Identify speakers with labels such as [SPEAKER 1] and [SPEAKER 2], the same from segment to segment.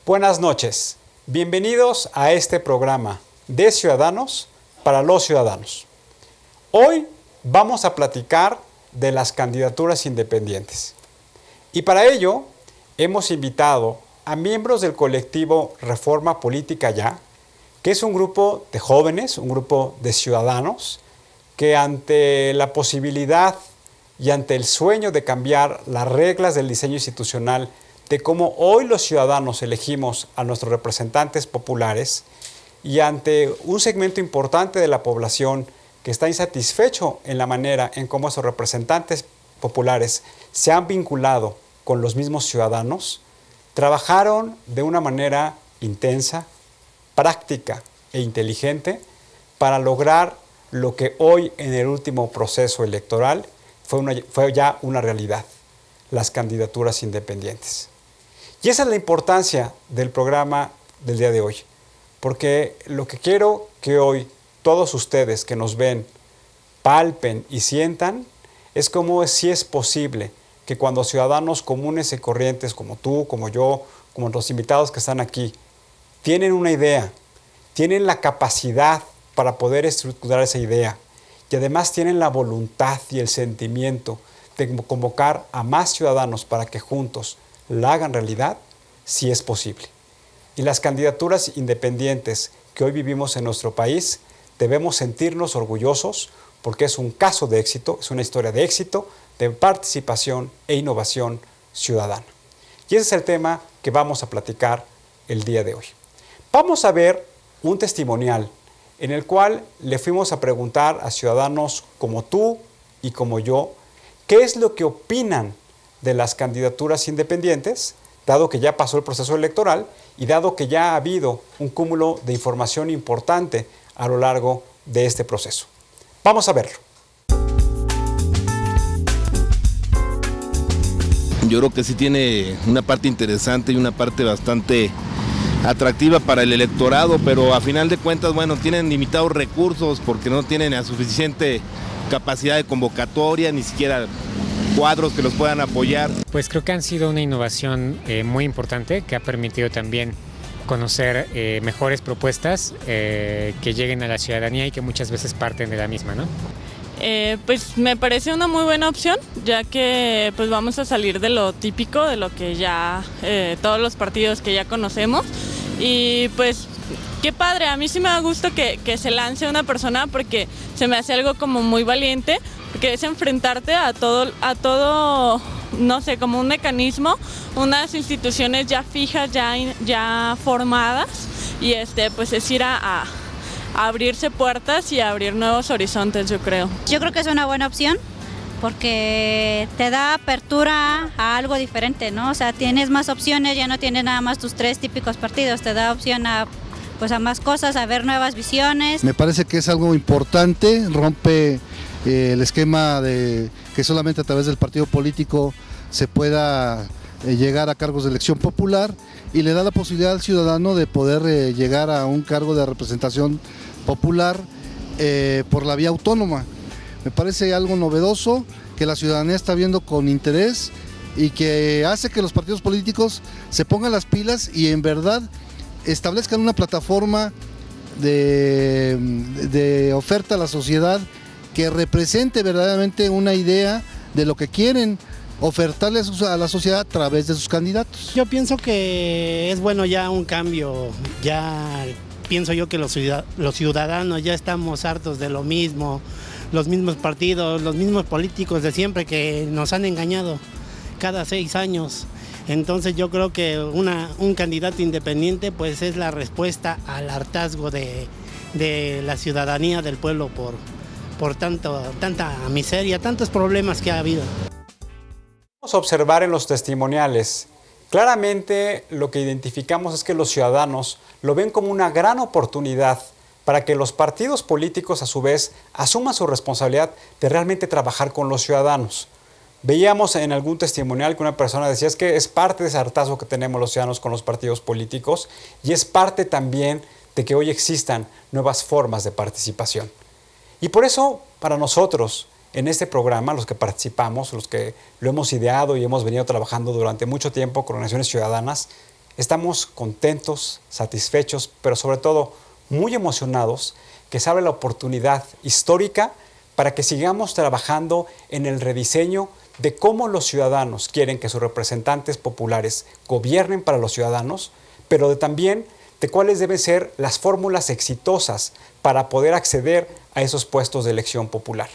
[SPEAKER 1] Buenas noches, bienvenidos a este programa de Ciudadanos para los Ciudadanos. Hoy vamos a platicar de las candidaturas independientes. Y para ello hemos invitado a miembros del colectivo Reforma Política Ya, que es un grupo de jóvenes, un grupo de ciudadanos, que ante la posibilidad y ante el sueño de cambiar las reglas del diseño institucional de cómo hoy los ciudadanos elegimos a nuestros representantes populares y ante un segmento importante de la población que está insatisfecho en la manera en cómo esos representantes populares se han vinculado con los mismos ciudadanos, trabajaron de una manera intensa, práctica e inteligente para lograr lo que hoy en el último proceso electoral fue ya una realidad, las candidaturas independientes. Y esa es la importancia del programa del día de hoy, porque lo que quiero que hoy todos ustedes que nos ven palpen y sientan es cómo sí es posible que cuando ciudadanos comunes y corrientes como tú, como yo, como los invitados que están aquí, tienen una idea, tienen la capacidad para poder estructurar esa idea y además tienen la voluntad y el sentimiento de convocar a más ciudadanos para que juntos la hagan realidad, sí es posible. Y las candidaturas independientes que hoy vivimos en nuestro país, debemos sentirnos orgullosos porque es un caso de éxito, es una historia de éxito, de participación e innovación ciudadana. Y ese es el tema que vamos a platicar el día de hoy. Vamos a ver un testimonial en el cual le fuimos a preguntar a ciudadanos como tú y como yo, qué es lo que opinan de las candidaturas independientes, dado que ya pasó el proceso electoral y dado que ya ha habido un cúmulo de información importante a lo largo de este proceso. Vamos a verlo.
[SPEAKER 2] Yo creo que sí tiene una parte interesante y una parte bastante atractiva para el electorado, pero a final de cuentas, bueno, tienen limitados recursos porque no tienen la suficiente capacidad de convocatoria, ni siquiera cuadros que los puedan apoyar.
[SPEAKER 3] Pues creo que han sido una innovación muy importante que ha permitido también conocer mejores propuestas que lleguen a la ciudadanía y que muchas veces parten de la misma, ¿no?
[SPEAKER 4] Pues me parece una muy buena opción, ya que pues vamos a salir de lo típico, de lo que ya todos los partidos que ya conocemos, y pues qué padre, a mí sí me da gusto que se lance una persona porque se me hace algo como muy valiente, porque es enfrentarte a todo, no sé, como un mecanismo, unas instituciones ya fijas, ya formadas, y pues es ir a abrirse puertas y a abrir nuevos horizontes, yo creo.
[SPEAKER 5] Yo creo que es una buena opción porque te da apertura a algo diferente, ¿no? O sea, tienes más opciones, ya no tienes nada más tus tres típicos partidos, te da opción a más cosas, a ver nuevas visiones.
[SPEAKER 6] Me parece que es algo importante, rompe el esquema de que solamente a través del partido político se pueda llegar a cargos de elección popular y le da la posibilidad al ciudadano de poder llegar a un cargo de representación popular por la vía autónoma. Me parece algo novedoso que la ciudadanía está viendo con interés y que hace que los partidos políticos se pongan las pilas y en verdad establezcan una plataforma de oferta a la sociedad que represente verdaderamente una idea de lo que quieren ofertarle a la sociedad a través de sus candidatos.
[SPEAKER 7] Yo pienso que es bueno ya un cambio, ya pienso yo que los ciudadanos ya estamos hartos de lo mismo, los mismos partidos, los mismos políticos de siempre que nos han engañado cada 6 años. Entonces yo creo que un candidato independiente pues es la respuesta al hartazgo de la ciudadanía del pueblo por tanta miseria, tantos problemas que ha habido.
[SPEAKER 1] Vamos a observar en los testimoniales. Claramente lo que identificamos es que los ciudadanos lo ven como una gran oportunidad para que los partidos políticos a su vez asuman su responsabilidad de realmente trabajar con los ciudadanos. Veíamos en algún testimonial que una persona decía es que es parte de ese hartazgo que tenemos los ciudadanos con los partidos políticos y es parte también de que hoy existan nuevas formas de participación. Y por eso, para nosotros, en este programa, los que participamos, los que lo hemos ideado y hemos venido trabajando durante mucho tiempo con organizaciones ciudadanas, estamos contentos, satisfechos, pero sobre todo muy emocionados que se abre la oportunidad histórica para que sigamos trabajando en el rediseño de cómo los ciudadanos quieren que sus representantes populares gobiernen para los ciudadanos, pero también de cuáles deben ser las fórmulas exitosas para poder acceder a esos puestos de elección popular.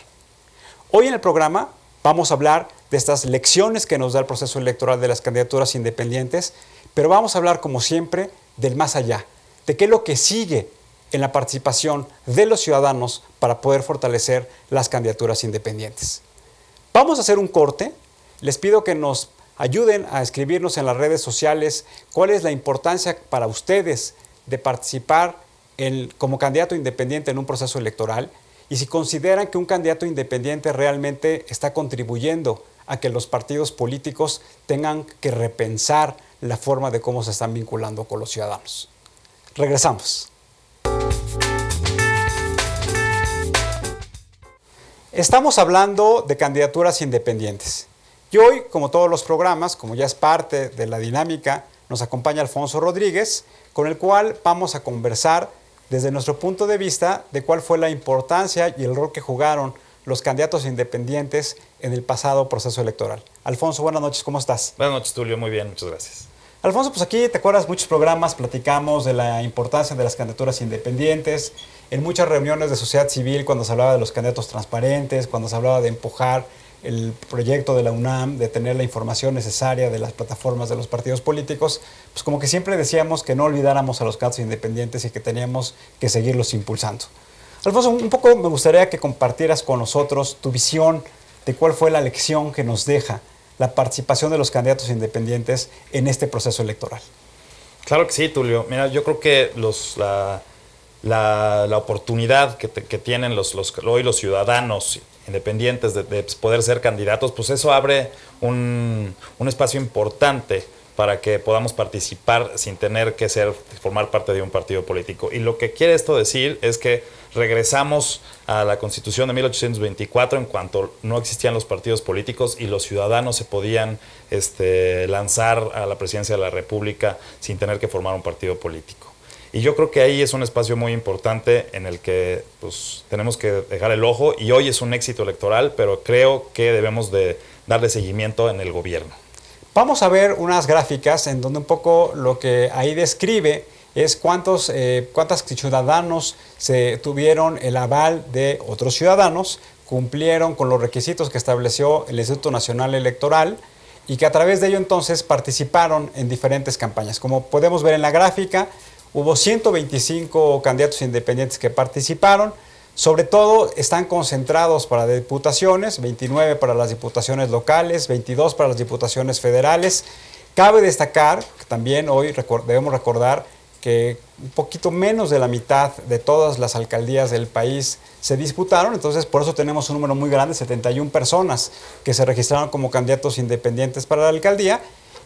[SPEAKER 1] Hoy en el programa vamos a hablar de estas lecciones que nos da el proceso electoral de las candidaturas independientes, pero vamos a hablar, como siempre, del más allá, de qué es lo que sigue en la participación de los ciudadanos para poder fortalecer las candidaturas independientes. Vamos a hacer un corte. Les pido que nos ayuden a escribirnos en las redes sociales cuál es la importancia para ustedes de participar como candidato independiente en un proceso electoral y si consideran que un candidato independiente realmente está contribuyendo a que los partidos políticos tengan que repensar la forma de cómo se están vinculando con los ciudadanos. Regresamos. Estamos hablando de candidaturas independientes. Y hoy, como todos los programas, como ya es parte de la dinámica, nos acompaña Alfonso Rodríguez, con el cual vamos a conversar desde nuestro punto de vista de cuál fue la importancia y el rol que jugaron los candidatos independientes en el pasado proceso electoral. Alfonso, buenas noches, ¿cómo estás?
[SPEAKER 8] Buenas noches, Tulio, muy bien, muchas gracias.
[SPEAKER 1] Alfonso, pues aquí, ¿te acuerdas? Muchos programas platicamos de la importancia de las candidaturas independientes, en muchas reuniones de sociedad civil cuando se hablaba de los candidatos transparentes, cuando se hablaba de empujar el proyecto de la UNAM, de tener la información necesaria de las plataformas de los partidos políticos, pues como que siempre decíamos que no olvidáramos a los candidatos independientes y que teníamos que seguirlos impulsando. Alfonso, un poco me gustaría que compartieras con nosotros tu visión de cuál fue la lección que nos deja la participación de los candidatos independientes en este proceso electoral.
[SPEAKER 8] Claro que sí, Tulio. Mira, yo creo que la oportunidad que tienen hoy los ciudadanos independientes de poder ser candidatos, pues eso abre un espacio importante para que podamos participar sin tener que formar parte de un partido político. Y lo que quiere esto decir es que regresamos a la Constitución de 1824 en cuanto no existían los partidos políticos y los ciudadanos se podían lanzar a la presidencia de la República sin tener que formar un partido político. Y yo creo que ahí es un espacio muy importante en el que pues, tenemos que dejar el ojo y hoy es un éxito electoral, pero creo que debemos de darle seguimiento en el gobierno.
[SPEAKER 1] Vamos a ver unas gráficas en donde un poco lo que ahí describe es cuántos ciudadanos tuvieron el aval de otros ciudadanos, cumplieron con los requisitos que estableció el Instituto Nacional Electoral y que a través de ello entonces participaron en diferentes campañas. Como podemos ver en la gráfica, hubo 125 candidatos independientes que participaron. Sobre todo están concentrados para diputaciones, 29 para las diputaciones locales, 22 para las diputaciones federales. Cabe destacar que también hoy debemos recordar que un poquito menos de la mitad de todas las alcaldías del país se disputaron, entonces por eso tenemos un número muy grande, 71 personas que se registraron como candidatos independientes para la alcaldía.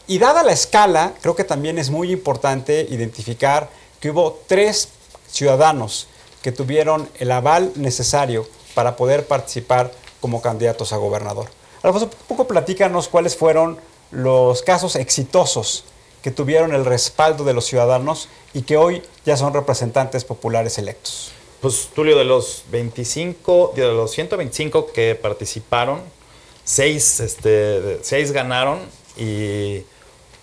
[SPEAKER 1] Y dada la escala, creo que también es muy importante identificar que hubo 3 ciudadanos que tuvieron el aval necesario para poder participar como candidatos a gobernador. Alfonso, un poco platícanos cuáles fueron los casos exitosos que tuvieron el respaldo de los ciudadanos y que hoy ya son representantes populares electos.
[SPEAKER 8] Pues, Tulio, de los 125 que participaron, 6 ganaron y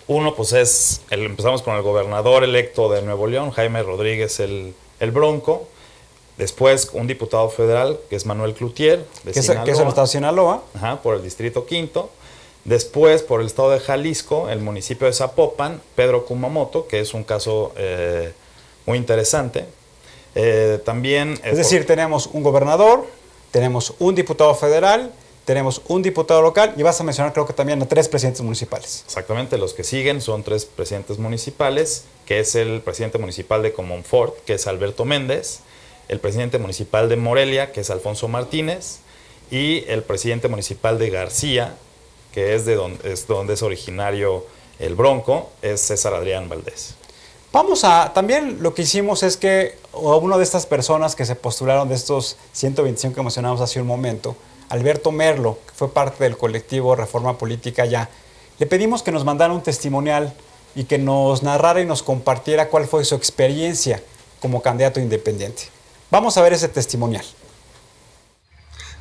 [SPEAKER 8] uno pues empezamos con el gobernador electo de Nuevo León, Jaime Rodríguez el Bronco. Después, un diputado federal, que es Manuel Cloutier,
[SPEAKER 1] que es el estado de Sinaloa.
[SPEAKER 8] Ajá, por el distrito 5. Después, por el estado de Jalisco, el municipio de Zapopan, Pedro Kumamoto, que es un caso muy interesante. También...
[SPEAKER 1] Es decir, tenemos un gobernador, tenemos un diputado federal, tenemos un diputado local y vas a mencionar creo que también a 3 presidentes municipales.
[SPEAKER 8] Exactamente, los que siguen son 3 presidentes municipales, que es el presidente municipal de Comonfort, que es Alberto Méndez, el presidente municipal de Morelia, que es Alfonso Martínez, y el presidente municipal de García, que es donde es originario el Bronco, es César Adrián Valdés.
[SPEAKER 1] También lo que hicimos es que a una de estas personas que se postularon, de estos 125 que mencionamos hace un momento, Alberto Merlo, que fue parte del colectivo Reforma Política Ya, le pedimos que nos mandara un testimonial y que nos narrara y nos compartiera cuál fue su experiencia como candidato independiente. Vamos a ver ese testimonial.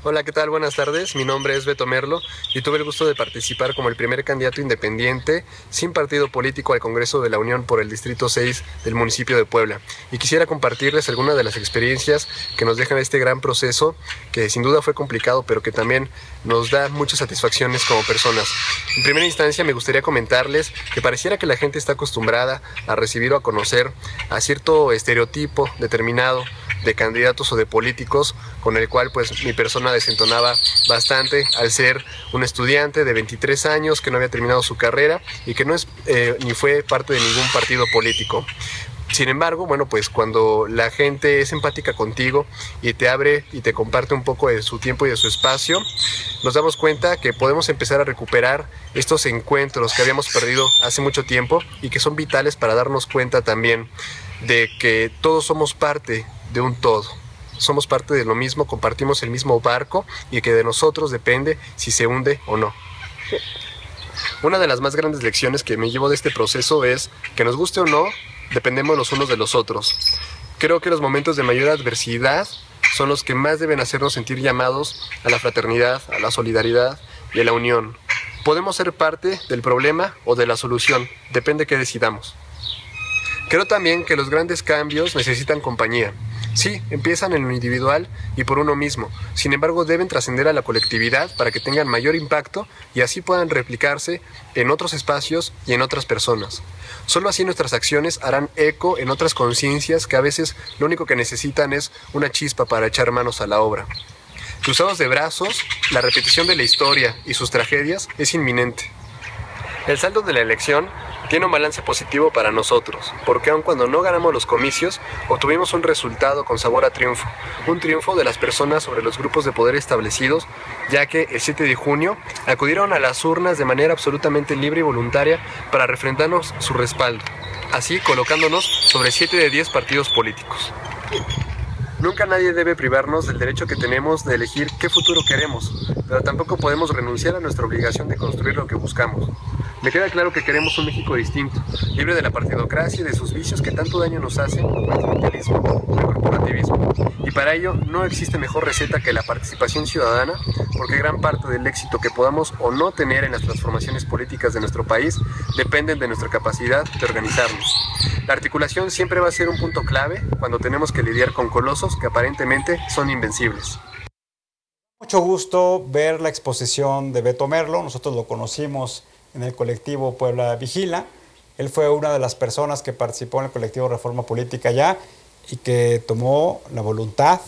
[SPEAKER 9] Hola, ¿qué tal? Buenas tardes. Mi nombre es Beto Merlo y tuve el gusto de participar como el primer candidato independiente sin partido político al Congreso de la Unión por el Distrito 6 del municipio de Puebla. Y quisiera compartirles algunas de las experiencias que nos dejan este gran proceso, que sin duda fue complicado, pero que también nos da muchas satisfacciones como personas. En primera instancia, me gustaría comentarles que pareciera que la gente está acostumbrada a recibir o a conocer a cierto estereotipo determinado de candidatos o de políticos, con el cual pues mi persona desentonaba bastante al ser un estudiante de 23 años que no había terminado su carrera y que no es ni fue parte de ningún partido político. Sin embargo, bueno, pues cuando la gente es empática contigo y te abre y te comparte un poco de su tiempo y de su espacio, nos damos cuenta que podemos empezar a recuperar estos encuentros que habíamos perdido hace mucho tiempo y que son vitales para darnos cuenta también de que todos somos parte de un todo. Somos parte de lo mismo, compartimos el mismo barco y que de nosotros depende si se hunde o no. Una de las más grandes lecciones que me llevo de este proceso es que nos guste o no, dependemos los unos de los otros. Creo que los momentos de mayor adversidad son los que más deben hacernos sentir llamados a la fraternidad, a la solidaridad y a la unión. Podemos ser parte del problema o de la solución, depende qué decidamos. Creo también que los grandes cambios necesitan compañía. Sí, empiezan en lo individual y por uno mismo. Sin embargo, deben trascender a la colectividad para que tengan mayor impacto y así puedan replicarse en otros espacios y en otras personas. Solo así nuestras acciones harán eco en otras conciencias que a veces lo único que necesitan es una chispa para echar manos a la obra. Cruzados de brazos, la repetición de la historia y sus tragedias es inminente. El saldo de la elección tiene un balance positivo para nosotros, porque aun cuando no ganamos los comicios, obtuvimos un resultado con sabor a triunfo, un triunfo de las personas sobre los grupos de poder establecidos, ya que el 7 de junio acudieron a las urnas de manera absolutamente libre y voluntaria para refrendarnos su respaldo, así colocándonos sobre 7 de 10 partidos políticos. Nunca nadie debe privarnos del derecho que tenemos de elegir qué futuro queremos, pero tampoco podemos renunciar a nuestra obligación de construir lo que buscamos. Me queda claro que queremos un México distinto, libre de la partidocracia y de sus vicios que tanto daño nos hacen, el clientelismo, el corporativismo. Y para ello no existe mejor receta que la participación ciudadana, porque gran parte del éxito que podamos o no tener en las transformaciones políticas de nuestro país dependen de nuestra capacidad de organizarnos. La articulación siempre va a ser un punto clave cuando tenemos que lidiar con colosos que aparentemente son invencibles.
[SPEAKER 1] Mucho gusto ver la exposición de Beto Merlo. Nosotros lo conocimos en el colectivo Puebla Vigila. Él fue una de las personas que participó en el colectivo Reforma Política Ya y que tomó la voluntad,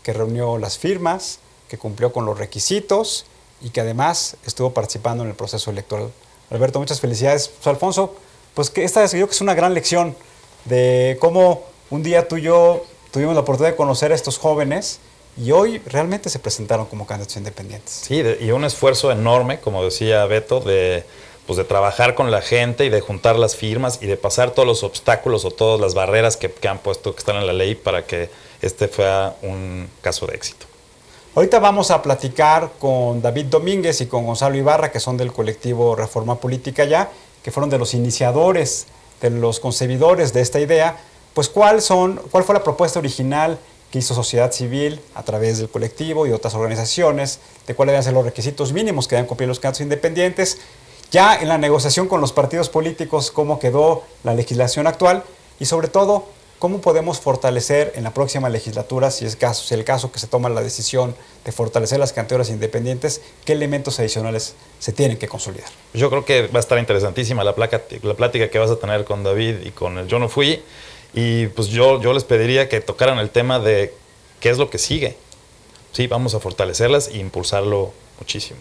[SPEAKER 1] que reunió las firmas, que cumplió con los requisitos y que además estuvo participando en el proceso electoral. Alberto, muchas felicidades. Pues, Alfonso, pues que esta yo creo que es una gran lección de cómo un día tú y yo tuvimos la oportunidad de conocer a estos jóvenes y hoy realmente se presentaron como candidatos independientes.
[SPEAKER 8] Sí, y un esfuerzo enorme, como decía Beto, de trabajar con la gente y de juntar las firmas y de pasar todos los obstáculos o todas las barreras que han puesto, que están en la ley para que este fuera un caso de éxito.
[SPEAKER 1] Ahorita vamos a platicar con David Domínguez y con Gonzalo Ibarra, que son del colectivo Reforma Política Ya, que fueron de los iniciadores, de los concebidores de esta idea. Pues ¿cuál fue la propuesta original que hizo sociedad civil a través del colectivo y otras organizaciones, de cuáles deben ser los requisitos mínimos que deben cumplir los candidatos independientes? Ya en la negociación con los partidos políticos, cómo quedó la legislación actual y sobre todo, cómo podemos fortalecer en la próxima legislatura, si es el caso que se toma la decisión de fortalecer las candidaturas independientes, qué elementos adicionales se tienen que consolidar.
[SPEAKER 8] Yo creo que va a estar interesantísima la plática que vas a tener con David y con el Yo No Fui. Y pues yo les pediría que tocaran el tema de qué es lo que sigue. Sí, vamos a fortalecerlas e impulsarlo muchísimo.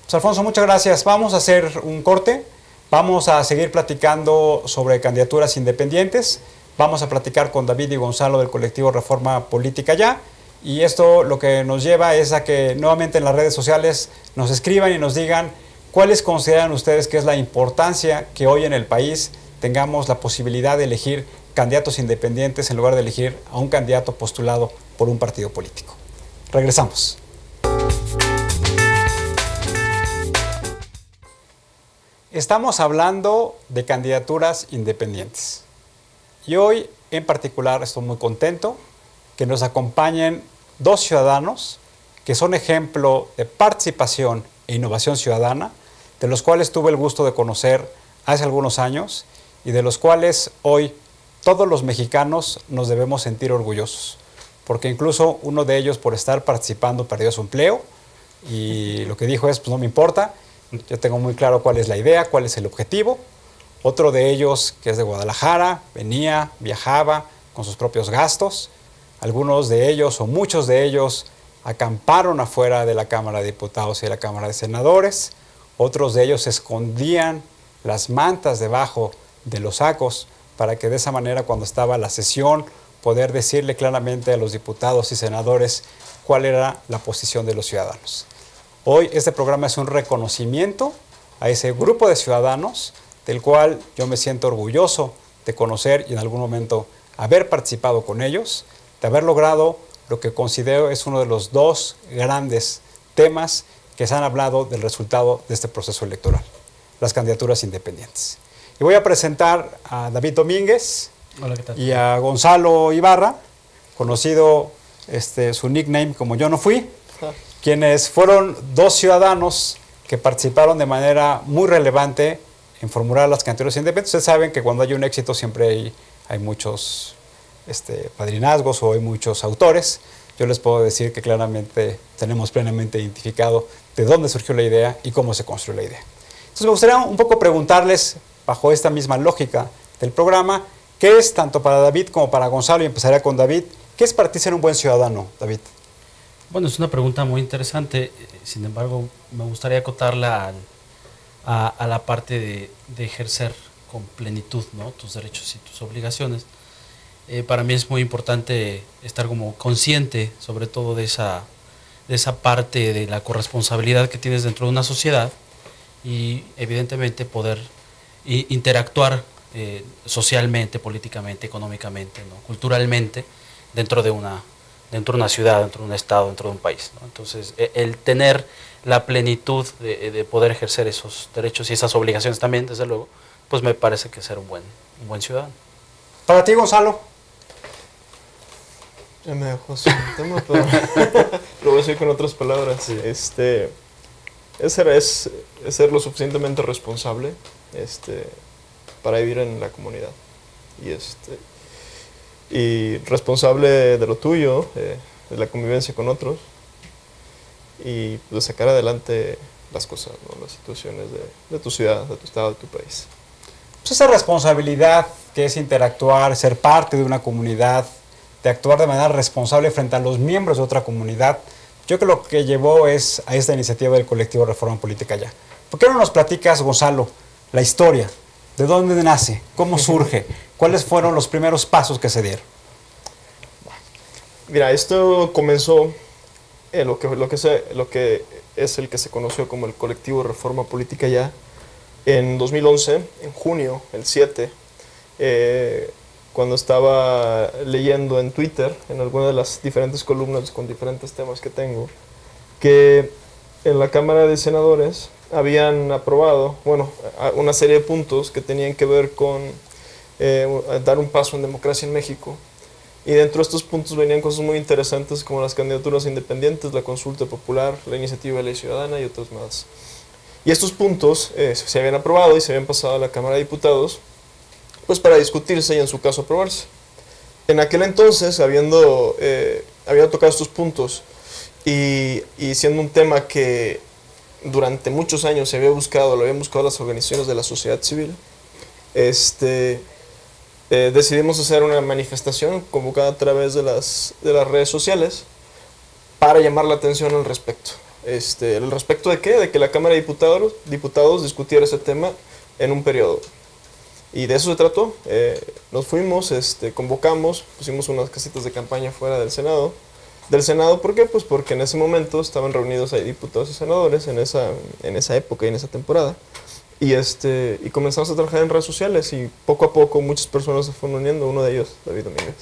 [SPEAKER 1] Pues Alfonso, muchas gracias. Vamos a hacer un corte. Vamos a seguir platicando sobre candidaturas independientes. Vamos a platicar con David y Gonzalo del colectivo Reforma Política Ya. Y esto lo que nos lleva es a que nuevamente en las redes sociales nos escriban y nos digan cuáles consideran ustedes que es la importancia que hoy en el país tengamos la posibilidad de elegir candidatos independientes en lugar de elegir a un candidato postulado por un partido político. Regresamos. estamos hablando de candidaturas independientes. Y hoy en particular estoy muy contento que nos acompañen dos ciudadanos que son ejemplo de participación e innovación ciudadana, de los cuales tuve el gusto de conocer hace algunos años y de los cuales hoy todos los mexicanos nos debemos sentir orgullosos, porque incluso uno de ellos, por estar participando, perdió su empleo y lo que dijo es, pues no me importa, yo tengo muy claro cuál es la idea, cuál es el objetivo. Otro de ellos, que es de Guadalajara, venía, viajaba con sus propios gastos. Algunos de ellos, o muchos de ellos, acamparon afuera de la Cámara de Diputados y de la Cámara de Senadores. Otros de ellos escondían las mantas debajo de los sacos para que de esa manera, cuando estaba la sesión, poder decirle claramente a los diputados y senadores cuál era la posición de los ciudadanos. Hoy este programa es un reconocimiento a ese grupo de ciudadanos del cual yo me siento orgulloso de conocer y en algún momento haber participado con ellos, de haber logrado lo que considero es uno de los dos grandes temas que se han hablado del resultado de este proceso electoral, las candidaturas independientes. Y voy a presentar a David Domínguez.
[SPEAKER 10] Hola, ¿qué tal?
[SPEAKER 1] Y a Gonzalo Ibarra, conocido su nickname como Yo No Fui, quienes fueron dos ciudadanos que participaron de manera muy relevante en formular las candidaturas independientes. Ustedes saben que cuando hay un éxito siempre hay muchos padrinazgos o hay muchos autores. Yo les puedo decir que claramente tenemos plenamente identificado de dónde surgió la idea y cómo se construyó la idea. Entonces me gustaría un poco preguntarles, bajo esta misma lógica del programa, ¿qué es tanto para David como para Gonzalo? Y empezaría con David. ¿Qué es para ti ser un buen ciudadano, David?
[SPEAKER 10] Bueno, es una pregunta muy interesante. Sin embargo, me gustaría acotarla a la parte de ejercer con plenitud, ¿no?, tus derechos y tus obligaciones. Para mí es muy importante estar como consciente, sobre todo de esa parte de la corresponsabilidad que tienes dentro de una sociedad y evidentemente poder interactuar socialmente, políticamente, económicamente, ¿no?, culturalmente dentro de una ciudad, dentro de un estado, dentro de un país, ¿no? Entonces, el tener la plenitud de poder ejercer esos derechos y esas obligaciones también, desde luego, pues me parece que ser un buen ciudadano.
[SPEAKER 1] Para ti, Gonzalo.
[SPEAKER 11] Ya me dejó sin tema, pero lo voy a decir con otras palabras. Sí. Es ser lo suficientemente responsable para vivir en la comunidad. Y responsable de lo tuyo, de la convivencia con otros, y de sacar adelante las cosas, ¿no?, las situaciones de tu ciudad, de tu estado, de tu país.
[SPEAKER 1] Pues esa responsabilidad que es interactuar, ser parte de una comunidad, de actuar de manera responsable frente a los miembros de otra comunidad, yo creo que lo que llevó a esta iniciativa del colectivo Reforma Política Ya. ¿Por qué no nos platicas, Gonzalo, la historia? ¿De dónde nace? ¿Cómo surge? ¿Cuáles fueron los primeros pasos que se dieron?
[SPEAKER 11] Mira, esto comenzó lo que es el que se conoció como el colectivo Reforma Política Ya en 2011, en junio, el 7, cuando estaba leyendo en Twitter, en alguna de las diferentes columnas con diferentes temas que tengo, que en la Cámara de Senadores habían aprobado, una serie de puntos que tenían que ver con dar un paso en democracia en México. Y dentro de estos puntos venían cosas muy interesantes como las candidaturas independientes, la consulta popular, la iniciativa de ley ciudadana y otras más. Y estos puntos se habían aprobado y se habían pasado a la Cámara de Diputados, pues para discutirse y en su caso aprobarse. En aquel entonces, habiendo tocado estos puntos y siendo un tema que durante muchos años lo habían buscado las organizaciones de la sociedad civil, decidimos hacer una manifestación convocada a través de las redes sociales para llamar la atención al respecto. ¿El respecto de qué? De que la Cámara de Diputados discutiera ese tema en un periodo. Y de eso se trató. Nos fuimos, convocamos, pusimos unas casitas de campaña fuera del Senado. ¿Del Senado por qué? Pues porque en ese momento estaban reunidos ahí diputados y senadores en esa época y en esa temporada. Y comenzamos a trabajar en redes sociales y poco a poco muchas personas se fueron uniendo, uno de ellos, David Domínguez.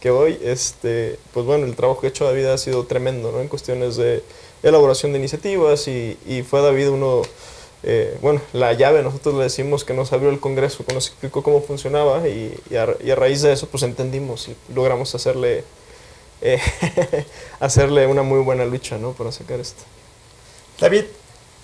[SPEAKER 11] Que hoy, pues bueno, el trabajo que ha hecho David ha sido tremendo, ¿no?, en cuestiones de elaboración de iniciativas y fue David uno bueno, la llave, nosotros le decimos que nos abrió el Congreso, que nos explicó cómo funcionaba y a raíz de eso pues entendimos y logramos hacerle hacerle una muy buena lucha, ¿no? Para sacar esto.
[SPEAKER 1] David,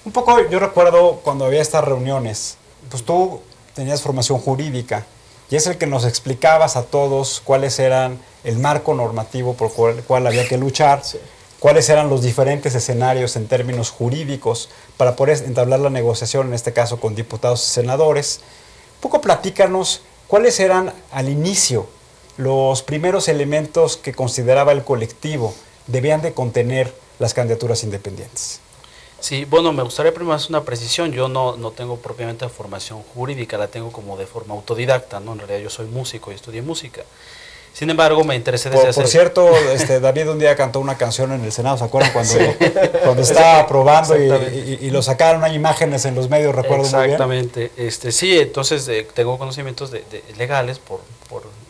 [SPEAKER 1] un poco yo recuerdo cuando había estas reuniones, pues tú tenías formación jurídica y es el que nos explicabas a todos cuáles eran el marco normativo por el cual había que luchar, sí, cuáles eran los diferentes escenarios en términos jurídicos para poder entablar la negociación, en este caso con diputados y senadores. Un poco platícanos cuáles eran al inicio los primeros elementos que consideraba el colectivo debían de contener las candidaturas independientes.
[SPEAKER 10] Sí, bueno, me gustaría primero hacer una precisión. Yo no tengo propiamente formación jurídica, la tengo como de forma autodidacta, ¿no? En realidad yo soy músico y estudié música. Sin embargo, me interesé desde
[SPEAKER 1] Por cierto, David un día cantó una canción en el Senado, ¿se acuerdan? Cuando estaba aprobando y lo sacaron, hay imágenes en los medios, recuerdo muy bien.
[SPEAKER 10] Exactamente. Sí, entonces tengo conocimientos legales por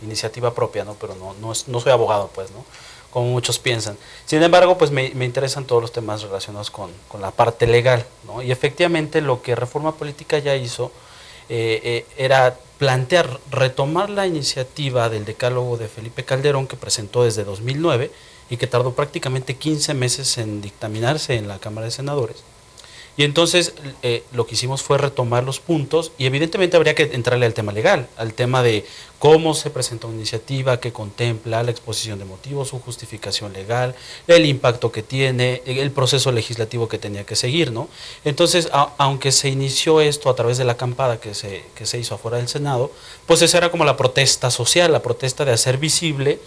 [SPEAKER 10] iniciativa propia, ¿no? Pero no soy abogado, pues, ¿no? Como muchos piensan. Sin embargo, pues me interesan todos los temas relacionados con la parte legal, ¿no? Y efectivamente lo que Reforma Política ya hizo era plantear, retomar la iniciativa del decálogo de Felipe Calderón que presentó desde 2009 y que tardó prácticamente 15 meses en dictaminarse en la Cámara de Senadores. Y entonces lo que hicimos fue retomar los puntos y evidentemente habría que entrarle al tema legal, al tema de cómo se presenta una iniciativa que contempla la exposición de motivos, su justificación legal, el impacto que tiene, el proceso legislativo que tenía que seguir, ¿no? Entonces, aunque se inició esto a través de la acampada que se hizo afuera del Senado, pues esa era como la protesta social, la protesta de hacer visible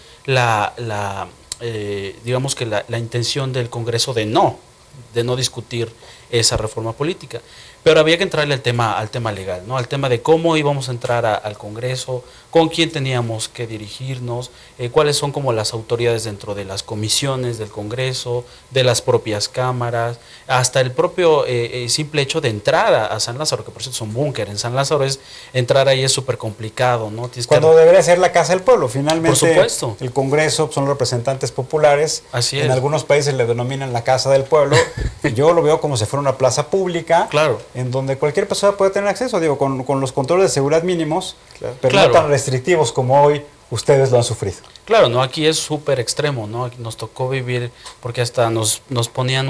[SPEAKER 10] digamos que la intención del Congreso de no discutir esa reforma política. Pero había que entrarle al tema legal, ¿no? Al tema de cómo íbamos a entrar al Congreso, con quién teníamos que dirigirnos, cuáles son como las autoridades dentro de las comisiones del Congreso, de las propias cámaras, hasta el propio simple hecho de entrar a San Lázaro, que por cierto es un búnker. En San Lázaro entrar ahí es súper complicado, ¿no?
[SPEAKER 1] Cuando debería ser la casa del pueblo, finalmente.
[SPEAKER 10] Por supuesto.
[SPEAKER 1] El Congreso son los representantes populares.
[SPEAKER 10] Así es.
[SPEAKER 1] En algunos países le denominan la casa del pueblo. Yo lo veo como si fuera una plaza pública.
[SPEAKER 10] Claro.
[SPEAKER 1] En donde cualquier persona puede tener acceso, digo, con los controles de seguridad mínimos, claro, pero
[SPEAKER 10] claro,
[SPEAKER 1] no tan restrictivos como hoy ustedes lo han sufrido.
[SPEAKER 10] Claro, no, aquí es súper extremo, ¿no? Aquí nos tocó vivir, porque hasta nos ponían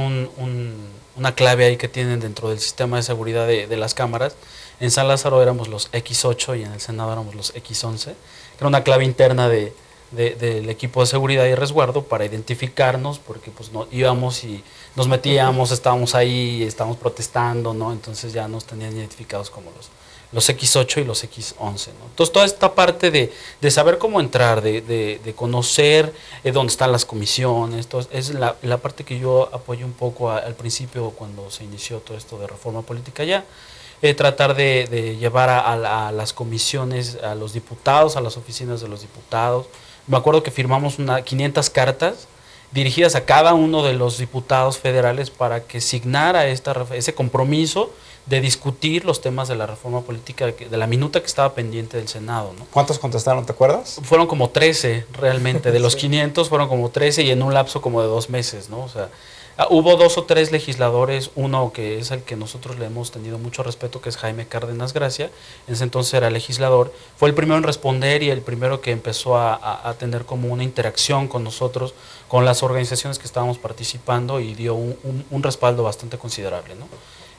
[SPEAKER 10] una clave ahí que tienen dentro del sistema de seguridad de las cámaras. En San Lázaro éramos los X8 y en el Senado éramos los X11, que era una clave interna del equipo de seguridad y resguardo para identificarnos, porque pues no íbamos y nos metíamos, estábamos ahí, estábamos protestando, ¿no? Entonces ya nos tenían identificados como los X8 y los X11, ¿no? Entonces toda esta parte de saber cómo entrar, de conocer dónde están las comisiones, es la parte que yo apoyo un poco al principio cuando se inició todo esto de reforma política ya. Tratar de llevar a las comisiones, a los diputados, a las oficinas de los diputados. Me acuerdo que firmamos 500 cartas dirigidas a cada uno de los diputados federales para que signara ese compromiso de discutir los temas de la reforma política, de la minuta que estaba pendiente del Senado, ¿no?
[SPEAKER 1] ¿Cuántos contestaron, te acuerdas?
[SPEAKER 10] Fueron como 13 realmente, de los 500 fueron como 13 y en un lapso como de 2 meses, ¿no? O sea, hubo 2 o 3 legisladores, uno que es el que nosotros le hemos tenido mucho respeto, que es Jaime Cárdenas Gracia, en ese entonces era legislador, fue el primero en responder y el primero que empezó a tener como una interacción con nosotros, con las organizaciones que estábamos participando y dio un respaldo bastante considerable, ¿no?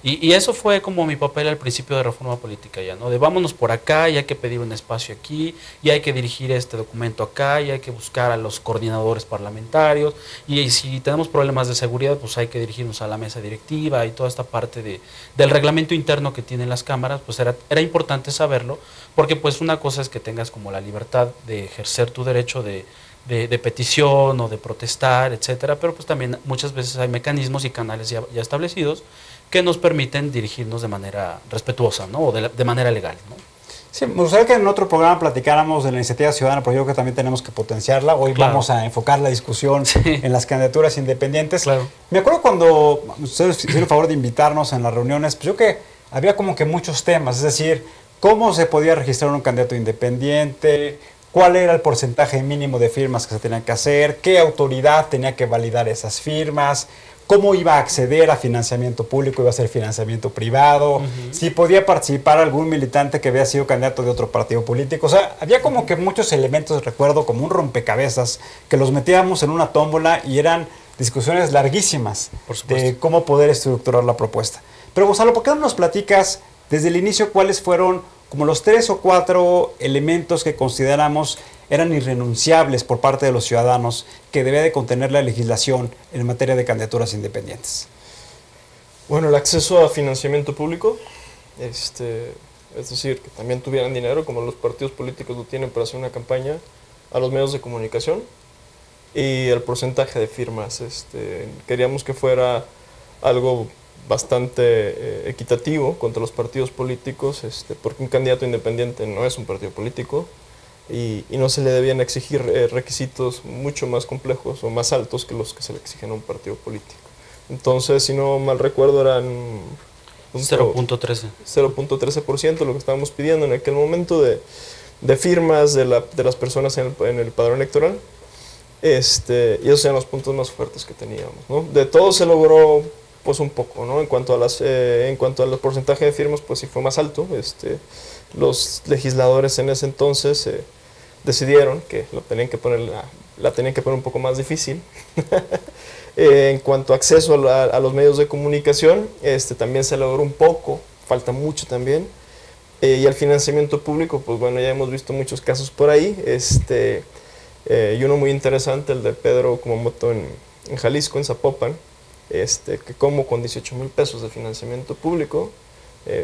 [SPEAKER 10] Y eso fue como mi papel al principio de reforma política ya, ¿no? De vámonos por acá y hay que pedir un espacio aquí y hay que dirigir este documento acá y hay que buscar a los coordinadores parlamentarios y si tenemos problemas de seguridad pues hay que dirigirnos a la mesa directiva y toda esta parte del reglamento interno que tienen las cámaras, pues era importante saberlo porque pues una cosa es que tengas como la libertad de ejercer tu derecho de petición o de protestar, etcétera, pero pues también muchas veces hay mecanismos y canales ya establecidos que nos permiten dirigirnos de manera respetuosa, ¿no? O de manera legal, ¿no?
[SPEAKER 1] Sí, me gustaría que en otro programa platicáramos de la iniciativa ciudadana, porque yo creo que también tenemos que potenciarla. Hoy vamos a enfocar la discusión en las candidaturas independientes.
[SPEAKER 10] Claro.
[SPEAKER 1] Me acuerdo cuando ustedes hicieron el favor de invitarnos en las reuniones, pues yo creo que había como que muchos temas, es decir, cómo se podía registrar un candidato independiente, cuál era el porcentaje mínimo de firmas que se tenían que hacer, qué autoridad tenía que validar esas firmas, cómo iba a acceder a financiamiento público, iba a ser financiamiento privado, si podía participar algún militante que había sido candidato de otro partido político. O sea, había como que muchos elementos, recuerdo, como un rompecabezas, que los metíamos en una tómbola y eran discusiones larguísimas de cómo poder estructurar la propuesta. Pero Gonzalo, ¿por qué no nos platicas desde el inicio cuáles fueron como los 3 o 4 elementos que consideramos eran irrenunciables por parte de los ciudadanos que debía de contener la legislación en materia de candidaturas independientes?
[SPEAKER 11] Bueno, el acceso a financiamiento público, es decir, que también tuvieran dinero, como los partidos políticos lo tienen para hacer una campaña, a los medios de comunicación, y el porcentaje de firmas. Queríamos que fuera algo bastante equitativo contra los partidos políticos, porque un candidato independiente no es un partido político, y no se le debían exigir requisitos mucho más complejos o más altos que los que se le exigen a un partido político. Entonces, si no mal recuerdo, eran 0.13% lo que estábamos pidiendo en aquel momento de firmas de las personas en el padrón electoral. Y esos eran los puntos más fuertes que teníamos, ¿no? De todo se logró pues un poco, ¿no? En cuanto a los porcentajes de firmas, pues sí fue más alto. Los legisladores en ese entonces decidieron que la tenían que poner un poco más difícil. En cuanto a acceso a los medios de comunicación, también se logró un poco, falta mucho también. Y al financiamiento público, pues bueno, ya hemos visto muchos casos por ahí. Y uno muy interesante, el de Pedro Kumamoto en Jalisco, en Zapopan, que como con 18,000 pesos de financiamiento público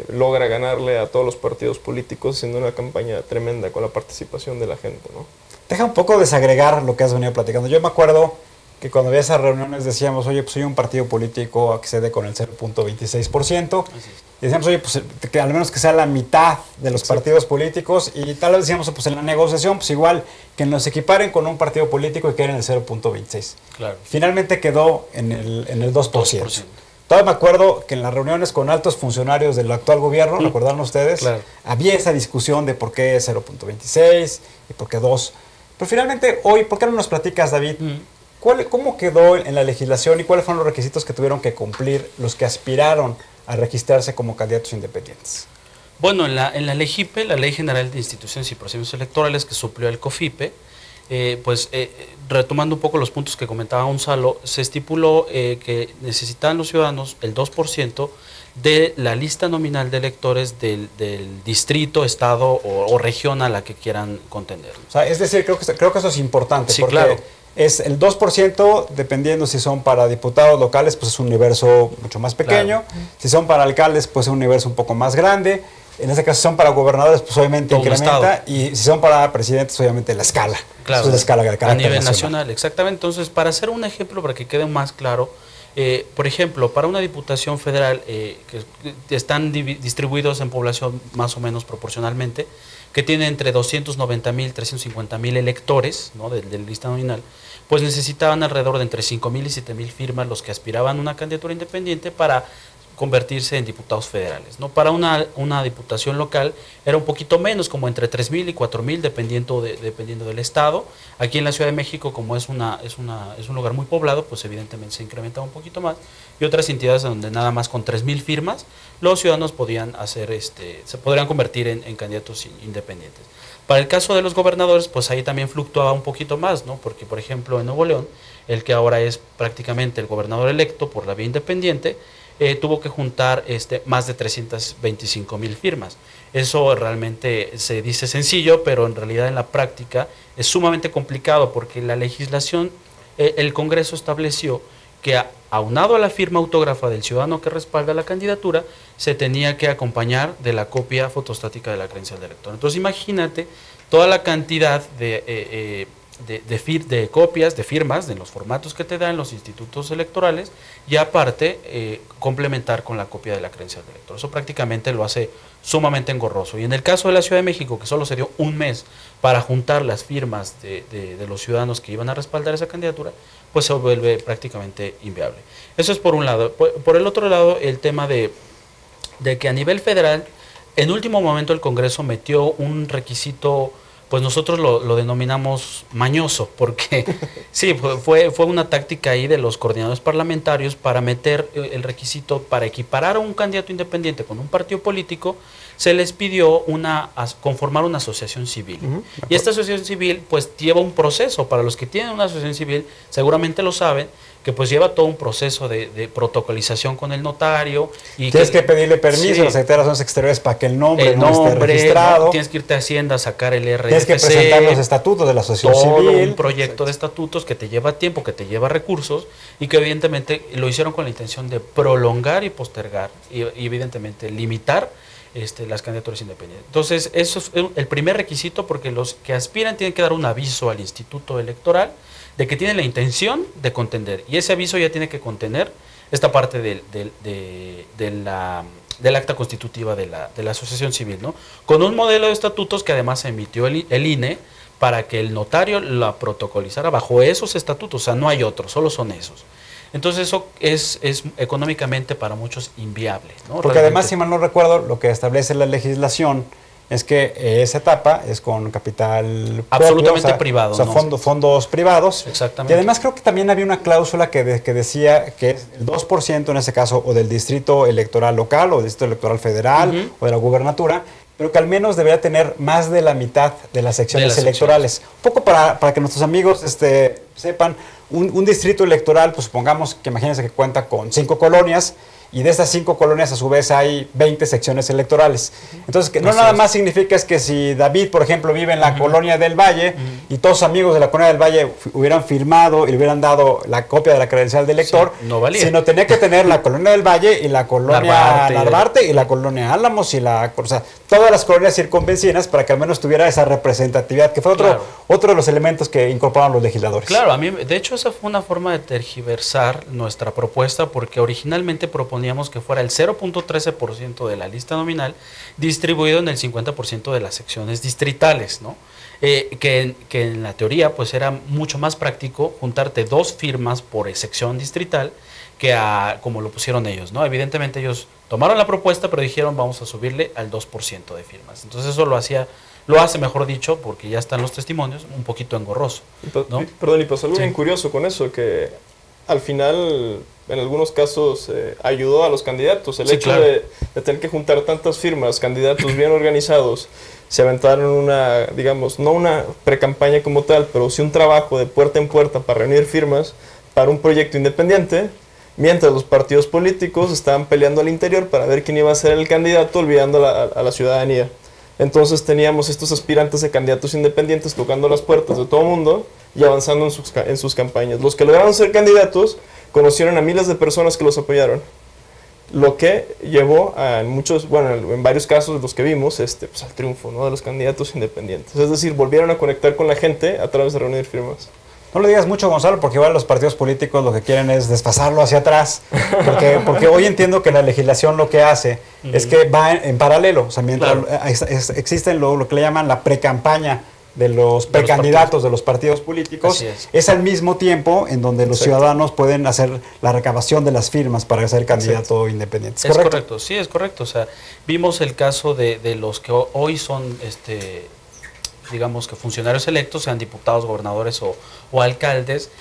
[SPEAKER 11] logra ganarle a todos los partidos políticos haciendo una campaña tremenda con la participación de la gente, ¿no? Deja un poco desagregar lo que has venido platicando. Yo me acuerdo que cuando había esas reuniones decíamos, oye, pues soy un partido político, accede con el 0.26%. Y decíamos, oye, pues que al menos que sea la mitad de los partidos políticos. Y tal vez decíamos, pues en la negociación, pues igual que nos equiparen con un partido político y queden en el 0.26.
[SPEAKER 10] Claro.
[SPEAKER 1] Finalmente quedó en el 2%. Todavía me acuerdo que en las reuniones con altos funcionarios del actual gobierno, ¿recordaron ustedes? Claro. Había esa discusión de por qué 0.26 y por qué 2. Pero finalmente, hoy, ¿por qué no nos platicas, David? ¿Cómo quedó en la legislación y cuáles fueron los requisitos que tuvieron que cumplir los que aspiraron a registrarse como candidatos independientes?
[SPEAKER 10] Bueno, en la LEGIPE, la Ley General de Instituciones y Procedimientos Electorales, que suplió al COFIPE, retomando un poco los puntos que comentaba Gonzalo, se estipuló que necesitaban los ciudadanos el 2% de la lista nominal de electores del distrito, estado o región a la que quieran contender.
[SPEAKER 1] O sea, es decir, creo que eso es importante.
[SPEAKER 10] Sí,
[SPEAKER 1] porque
[SPEAKER 10] claro.
[SPEAKER 1] Es el 2%, dependiendo si son para diputados locales, pues es un universo mucho más pequeño. Claro. Si son para alcaldes, pues es un universo un poco más grande. En este caso, si son para gobernadores, pues obviamente incrementa. Y si son para presidentes, obviamente la escala.
[SPEAKER 10] Claro.
[SPEAKER 1] Es la escala de
[SPEAKER 10] a nivel nacional, exactamente. Entonces, para hacer un ejemplo, para que quede más claro, por ejemplo, para una diputación federal que están distribuidos en población más o menos proporcionalmente, que tiene entre 290,000 y 350,000 electores, ¿no?, del lista nominal, pues necesitaban alrededor de entre 5,000 y 7,000 firmas los que aspiraban a una candidatura independiente para convertirse en diputados federales, ¿no? Para una diputación local era un poquito menos, como entre 3,000 y 4,000, dependiendo del estado. Aquí en la Ciudad de México, como es un lugar muy poblado, pues evidentemente se incrementaba un poquito más. Y otras entidades donde nada más con 3,000 firmas los ciudadanos podían se podrían convertir en candidatos independientes. Para el caso de los gobernadores, pues ahí también fluctuaba un poquito más, ¿no? Porque, por ejemplo, en Nuevo León, el que ahora es prácticamente el gobernador electo por la vía independiente, tuvo que juntar más de 325,000 firmas. Eso realmente se dice sencillo, pero en realidad en la práctica es sumamente complicado porque la legislación, el Congreso estableció que aunado a la firma autógrafa del ciudadano que respalda la candidatura, se tenía que acompañar de la copia fotostática de la credencial de elector. Entonces imagínate toda la cantidad de copias, de firmas, de los formatos que te dan los institutos electorales y aparte complementar con la copia de la credencial de elector. Eso prácticamente lo hace sumamente engorroso. Y en el caso de la Ciudad de México, que solo se dio un mes para juntar las firmas de los ciudadanos que iban a respaldar esa candidatura, pues se vuelve prácticamente inviable. Eso es por un lado. Por el otro lado, el tema de que a nivel federal, en último momento el Congreso metió un requisito pues nosotros lo denominamos mañoso, porque sí, fue una táctica ahí de los coordinadores parlamentarios para meter el requisito para equiparar a un candidato independiente con un partido político. Se les pidió conformar una asociación civil. Y esta asociación civil pues lleva un proceso. Para los que tienen una asociación civil seguramente lo saben, que pues lleva todo un proceso de protocolización con el notario. Y
[SPEAKER 1] tienes que pedirle permiso a la Secretaría de Relaciones Exteriores para que el nombre no esté registrado.
[SPEAKER 10] ¿no? Tienes que irte a Hacienda a sacar el RFC.
[SPEAKER 1] Tienes que presentar los estatutos de la asociación
[SPEAKER 10] todo
[SPEAKER 1] civil.
[SPEAKER 10] Un proyecto de estatutos que te lleva tiempo, que te lleva recursos y que evidentemente lo hicieron con la intención de prolongar y postergar y evidentemente limitar las candidaturas independientes. Entonces, eso es el primer requisito, porque los que aspiran tienen que dar un aviso al Instituto Electoral de que tienen la intención de contender, y ese aviso ya tiene que contener esta parte del acta constitutiva de la asociación civil, ¿no? Con un modelo de estatutos que además emitió el INE para que el notario la protocolizara bajo esos estatutos. O sea, no hay otros, solo son esos. Entonces eso es económicamente para muchos inviable, ¿no?
[SPEAKER 1] Porque realmente, además, si mal no recuerdo, lo que establece la legislación es que esa etapa es con capital
[SPEAKER 10] absolutamente
[SPEAKER 1] propio,
[SPEAKER 10] privado.
[SPEAKER 1] O sea, ¿no? fondos privados.
[SPEAKER 10] Exactamente.
[SPEAKER 1] Y además creo que también había una cláusula que decía que el 2% en ese caso, o del distrito electoral local, o del distrito electoral federal, o de la gubernatura, pero que al menos debería tener más de la mitad de las secciones electorales. Un poco para que nuestros amigos sepan, un distrito electoral, pues supongamos que imagínense que cuenta con 5 colonias, y de estas 5 colonias a su vez hay 20 secciones electorales. Entonces, que no nada más significa es que si David, por ejemplo, vive en la colonia del Valle y todos los amigos de la colonia del Valle hubieran firmado y le hubieran dado la copia de la credencial de elector,
[SPEAKER 10] no valía.
[SPEAKER 1] Sino tenía que tener la colonia del Valle y la colonia Narvarte y la colonia Álamos y o sea, todas las colonias circunvecinas para que al menos tuviera esa representatividad, que fue otro de los elementos que incorporaron los legisladores.
[SPEAKER 10] Claro, de hecho esa fue una forma de tergiversar nuestra propuesta, porque originalmente proponíamos que fuera el 0.13% de la lista nominal distribuido en el 50% de las secciones distritales, ¿no? Que en la teoría pues era mucho más práctico juntarte 2 firmas por sección distrital que como lo pusieron ellos, ¿no? Evidentemente ellos tomaron la propuesta, pero dijeron vamos a subirle al 2% de firmas. Entonces eso lo hace, mejor dicho, porque ya están los testimonios, un poquito engorroso, ¿no?
[SPEAKER 11] Perdón, y pasó algo bien curioso con eso, que al final, en algunos casos, ayudó a los candidatos. El hecho de tener que juntar tantas firmas, candidatos bien organizados, se aventaron una, digamos, no una precampaña como tal, pero sí un trabajo de puerta en puerta para reunir firmas para un proyecto independiente, mientras los partidos políticos estaban peleando al interior para ver quién iba a ser el candidato, olvidando a la ciudadanía. Entonces teníamos estos aspirantes de candidatos independientes tocando las puertas de todo el mundo y avanzando en sus campañas. Los que lograron ser candidatos conocieron a miles de personas que los apoyaron, lo que llevó en varios casos de los que vimos, pues, al triunfo, ¿no?, de los candidatos independientes. Es decir, volvieron a conectar con la gente a través de reunir firmas.
[SPEAKER 1] No le digas mucho, Gonzalo, porque igual los partidos políticos lo que quieren es desfasarlo hacia atrás, porque hoy entiendo que la legislación lo que hace es que va en paralelo, o sea, mientras existen lo que le llaman la precampaña de los precandidatos de los partidos políticos, es al mismo tiempo en donde los ciudadanos pueden hacer la recabación de las firmas para ser candidato independiente.
[SPEAKER 10] ¿Es correcto? Sí, es correcto. O sea, vimos el caso de los que hoy son digamos que funcionarios electos, sean diputados, gobernadores o alcaldes,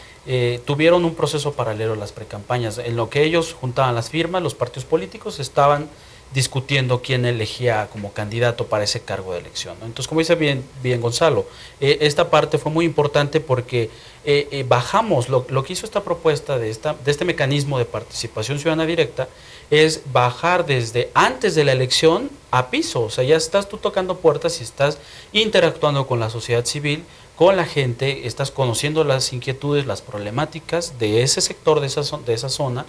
[SPEAKER 10] tuvieron un proceso paralelo a las precampañas. En lo que ellos juntaban las firmas, los partidos políticos estaban discutiendo quién elegía como candidato para ese cargo de elección, ¿no? Entonces, como dice bien Gonzalo, esta parte fue muy importante porque bajamos, lo que hizo esta propuesta de este mecanismo de participación ciudadana directa es bajar desde antes de la elección a piso. O sea, ya estás tú tocando puertas y estás interactuando con la sociedad civil, con la gente, estás conociendo las inquietudes, las problemáticas de ese sector, de esa zona,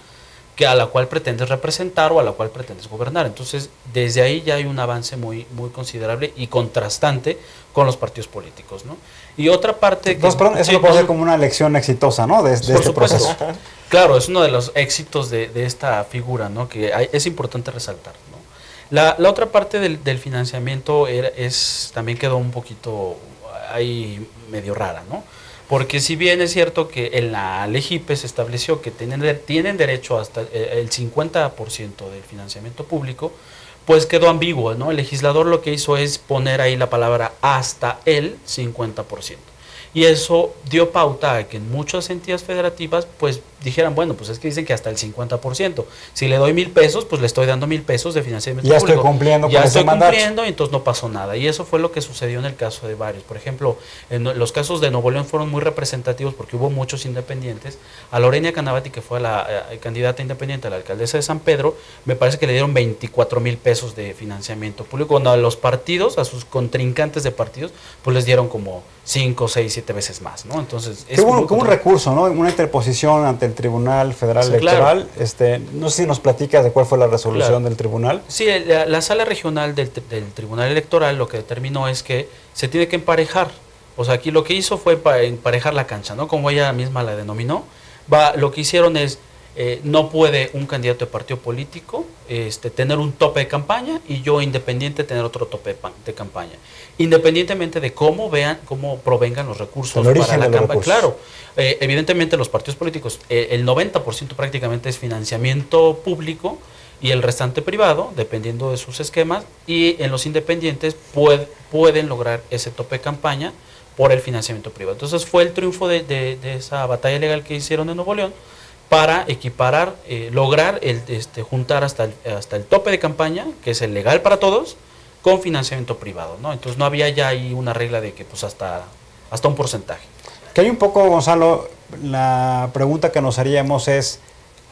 [SPEAKER 10] a la cual pretendes representar o a la cual pretendes gobernar. Entonces, desde ahí ya hay un avance muy, muy considerable y contrastante con los partidos políticos, ¿no? Y otra parte...
[SPEAKER 1] eso lo puede ser como una elección exitosa, ¿no?, de este proceso.
[SPEAKER 10] Claro, es uno de los éxitos de esta figura, ¿no?, que es importante resaltar, ¿no? La otra parte del financiamiento también quedó un poquito ahí medio rara, ¿no? Porque si bien es cierto que en la LEGIPE se estableció que tienen derecho hasta el 50% del financiamiento público, pues quedó ambiguo, ¿no? El legislador lo que hizo es poner ahí la palabra hasta el 50%. Y eso dio pauta a que en muchas entidades federativas pues dijeran, bueno, pues es que dicen que hasta el 50%. Si le doy 1,000 pesos, pues le estoy dando 1,000 pesos de financiamiento público.
[SPEAKER 1] Estoy cumpliendo
[SPEAKER 10] ya
[SPEAKER 1] con
[SPEAKER 10] estoy
[SPEAKER 1] ese mandato.
[SPEAKER 10] cumpliendo, y entonces no pasó nada. Y eso fue lo que sucedió en el caso de varios. Por ejemplo, en los casos de Nuevo León fueron muy representativos porque hubo muchos independientes. A Lorena Canavati, que fue la candidata independiente a la alcaldesa de San Pedro, me parece que le dieron 24,000 pesos de financiamiento público, cuando a los partidos, a sus contrincantes de partidos, pues les dieron como 5, 6, 7 veces más, ¿no? Entonces, es
[SPEAKER 1] como un recurso, ¿no? Una interposición ante el Tribunal Federal Electoral. Claro. No sé si nos platicas de cuál fue la resolución del tribunal.
[SPEAKER 10] Sí, la sala regional del Tribunal Electoral lo que determinó es que se tiene que emparejar. O sea, aquí lo que hizo fue emparejar la cancha, ¿no? Como ella misma la denominó. Lo que hicieron es, no puede un candidato de partido político tener un tope de campaña y yo independiente tener otro tope de campaña. Independientemente de cómo provengan los recursos para la campaña. Claro, evidentemente los partidos políticos, el 90% prácticamente es financiamiento público y el restante privado, dependiendo de sus esquemas, y en los independientes pueden lograr ese tope de campaña por el financiamiento privado. Entonces fue el triunfo de esa batalla legal que hicieron en Nuevo León para equiparar, lograr juntar hasta el tope de campaña, que es el legal para todos, con financiamiento privado, ¿no? Entonces no había ya ahí una regla de que pues hasta un porcentaje.
[SPEAKER 1] Que hay un poco, Gonzalo, la pregunta que nos haríamos es,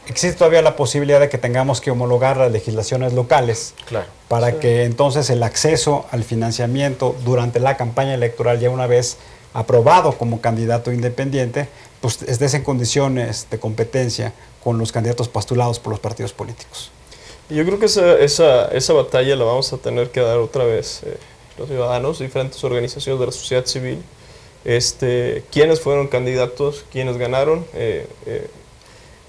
[SPEAKER 1] ¿existe todavía la posibilidad de que tengamos que homologar las legislaciones locales?
[SPEAKER 10] Claro.
[SPEAKER 1] Para que entonces el acceso al financiamiento durante la campaña electoral, ya una vez aprobado como candidato independiente, pues estés en condiciones de competencia con los candidatos postulados por los partidos políticos?
[SPEAKER 11] Yo creo que esa batalla la vamos a tener que dar otra vez los ciudadanos, diferentes organizaciones de la sociedad civil, quiénes fueron candidatos, quiénes ganaron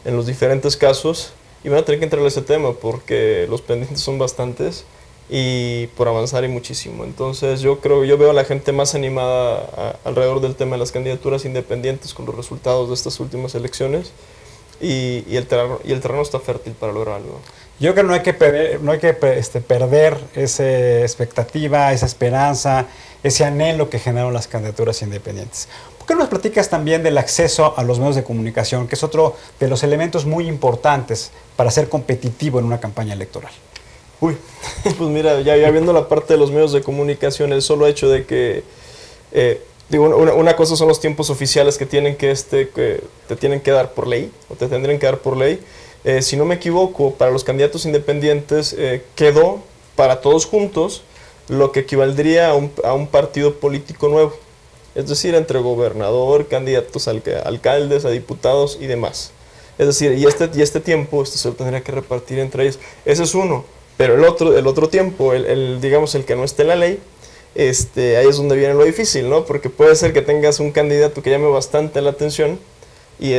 [SPEAKER 11] en los diferentes casos, y van a tener que entrar a ese tema porque los pendientes son bastantes y por avanzar hay muchísimo. Entonces yo veo a la gente más animada alrededor del tema de las candidaturas independientes con los resultados de estas últimas elecciones, y el terreno está fértil para lograrlo.
[SPEAKER 1] Yo creo que no hay que perder esa expectativa, esa esperanza, ese anhelo que generaron las candidaturas independientes. ¿Por qué no nos platicas también del acceso a los medios de comunicación, que es otro de los elementos muy importantes para ser competitivo en una campaña electoral?
[SPEAKER 11] Uy, pues mira, ya viendo la parte de los medios de comunicación, el solo hecho de que, una cosa son los tiempos oficiales que te tienen que dar por ley, o te tendrían que dar por ley. Si no me equivoco, para los candidatos independientes quedó para todos juntos lo que equivaldría a un partido político nuevo. Es decir, entre gobernador, candidatos a alcaldes, a diputados y demás. Es decir, y este tiempo se lo tendría que repartir entre ellos. Ese es uno. Pero el otro tiempo, digamos el que no esté en la ley, ahí es donde viene lo difícil, ¿no? Porque puede ser que tengas un candidato que llame bastante la atención y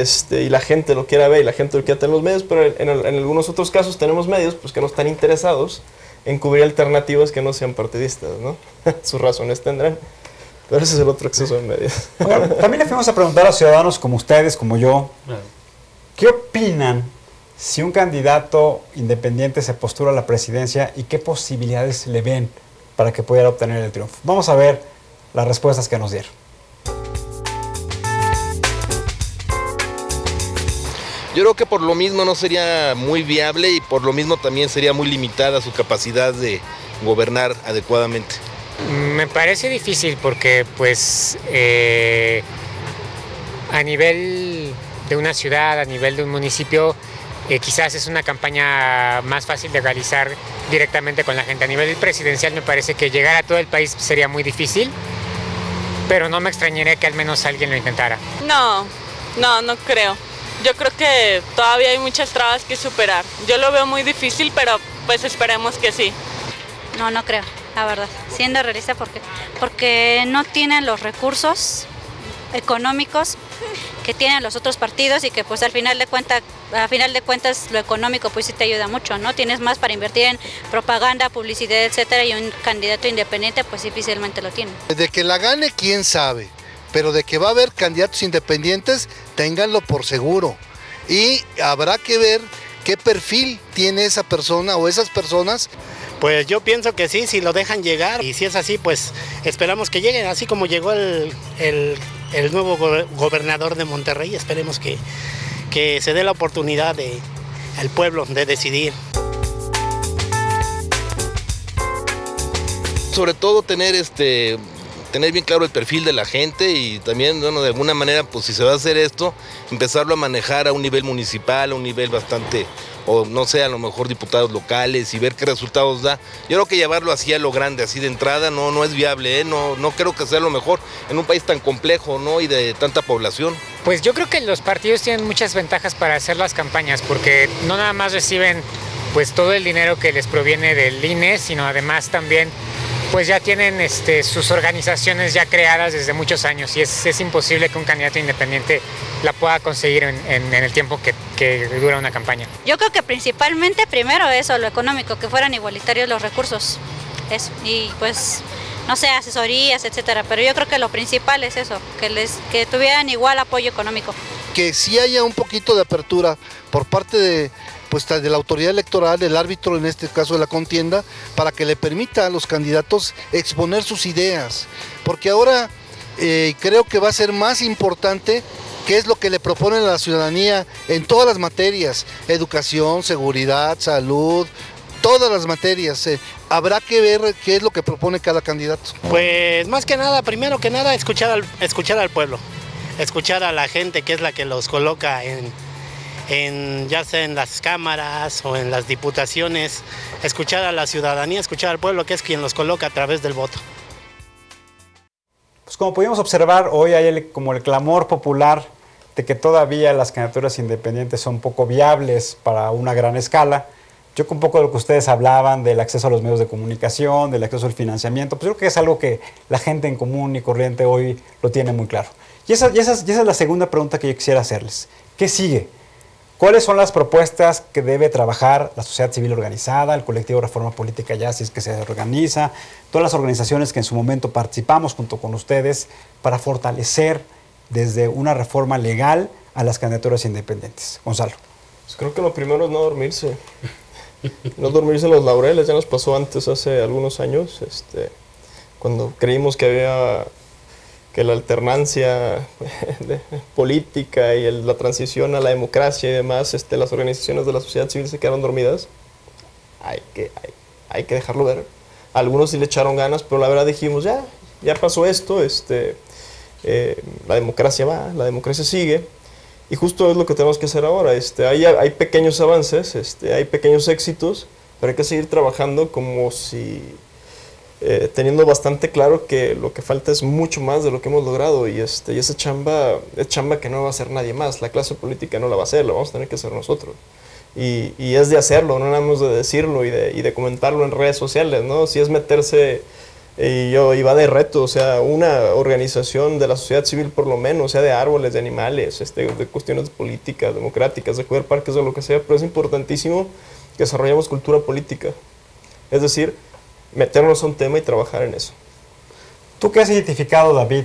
[SPEAKER 11] la gente lo quiera ver y la gente lo quiera tener en los medios, pero en algunos otros casos tenemos medios pues, que no están interesados en cubrir alternativas que no sean partidistas, ¿no? Sus razones tendrán, pero ese es el otro exceso de medios.
[SPEAKER 1] Bueno, también le fuimos a preguntar a ciudadanos como ustedes, como yo, ¿qué opinan si un candidato independiente se postula a la presidencia y qué posibilidades le ven para que pudiera obtener el triunfo? Vamos a ver las respuestas que nos dieron.
[SPEAKER 2] Yo creo que por lo mismo no sería muy viable y por lo mismo también sería muy limitada su capacidad de gobernar adecuadamente.
[SPEAKER 3] Me parece difícil porque pues a nivel de una ciudad, a nivel de un municipio, quizás es una campaña más fácil de realizar directamente con la gente. A nivel presidencial me parece que llegar a todo el país sería muy difícil, pero no me extrañaría que al menos alguien lo intentara.
[SPEAKER 4] No creo. Yo creo que todavía hay muchas trabas que superar. Yo lo veo muy difícil, pero pues esperemos que sí.
[SPEAKER 5] No creo, la verdad, siendo realista, porque no tienen los recursos económicos que tienen los otros partidos y que pues al final de cuentas lo económico pues sí te ayuda mucho, ¿no? Tienes más para invertir en propaganda, publicidad, etcétera, y un candidato independiente pues difícilmente lo tiene.
[SPEAKER 6] De que la gane, quién sabe, pero de que va a haber candidatos independientes, ténganlo por seguro. Y habrá que ver qué perfil tiene esa persona o esas personas
[SPEAKER 7] Pues yo pienso que sí, si lo dejan llegar, y si es así, pues esperamos que lleguen, así como llegó el nuevo gobernador de Monterrey, esperemos que se dé la oportunidad al pueblo de decidir.
[SPEAKER 2] Sobre todo tener bien claro el perfil de la gente y también, bueno, de alguna manera, pues si se va a hacer esto, empezarlo a manejar a un nivel municipal, a un nivel bastante, o no sé, a lo mejor diputados locales y ver qué resultados da. Yo creo que llevarlo así a lo grande, así de entrada, no es viable, no creo que sea lo mejor en un país tan complejo, ¿no? Y de tanta población.
[SPEAKER 3] Pues yo creo que los partidos tienen muchas ventajas para hacer las campañas, porque no nada más reciben pues todo el dinero que les proviene del INE, sino además también pues ya tienen sus organizaciones ya creadas desde muchos años, y es imposible que un candidato independiente la pueda conseguir en el tiempo que dura una campaña.
[SPEAKER 5] Yo creo que principalmente primero eso, lo económico, que fueran igualitarios los recursos, eso, y pues no sé, asesorías, etcétera, pero yo creo que lo principal es eso, que tuvieran igual apoyo económico.
[SPEAKER 6] Que sí haya un poquito de apertura por parte de la autoridad electoral, del árbitro, en este caso de la contienda, para que le permita a los candidatos exponer sus ideas, porque ahora creo que va a ser más importante qué es lo que le proponen a la ciudadanía en todas las materias: educación, seguridad, salud, todas las materias. Habrá que ver qué es lo que propone cada candidato.
[SPEAKER 7] Pues más que nada, primero que nada, escuchar al pueblo, escuchar a la gente, que es la que los coloca ya sea en las cámaras o en las diputaciones, escuchar a la ciudadanía, escuchar al pueblo, que es quien los coloca a través del voto.
[SPEAKER 1] Pues como pudimos observar, hoy hay como el clamor popular de que todavía las candidaturas independientes son poco viables para una gran escala. Yo con un poco de lo que ustedes hablaban del acceso a los medios de comunicación, del acceso al financiamiento, pues yo creo que es algo que la gente en común y corriente hoy lo tiene muy claro. Y esa es la segunda pregunta que yo quisiera hacerles. ¿Qué sigue? ¿Cuáles son las propuestas que debe trabajar la sociedad civil organizada, el colectivo Reforma Política ya, si es que se organiza, todas las organizaciones que en su momento participamos junto con ustedes para fortalecer desde una reforma legal a las candidaturas independientes? Gonzalo.
[SPEAKER 11] Pues creo que lo primero es no dormirse. No dormirse en los laureles. Ya nos pasó antes, hace algunos años, cuando creímos que la alternancia política y la transición a la democracia y demás, las organizaciones de la sociedad civil se quedaron dormidas. Hay que dejarlo ver. Algunos sí le echaron ganas, pero la verdad dijimos, ya pasó esto, la democracia va, la democracia sigue, y justo es lo que tenemos que hacer ahora. Hay pequeños avances, hay pequeños éxitos, pero hay que seguir trabajando como si... teniendo bastante claro que lo que falta es mucho más de lo que hemos logrado, y esa chamba es chamba que no va a hacer nadie más. La clase política no la va a hacer, la vamos a tener que hacer nosotros, y es de hacerlo, no nada más de decirlo y de comentarlo en redes sociales, ¿no? Si es meterse, y va de reto, o sea, una organización de la sociedad civil por lo menos, sea de árboles, de animales, de cuestiones políticas, democráticas, de cuidar parques, de lo que sea, pero es importantísimo que desarrollemos cultura política, es decir, meternos a un tema y trabajar en eso.
[SPEAKER 1] ¿Tú qué has identificado, David,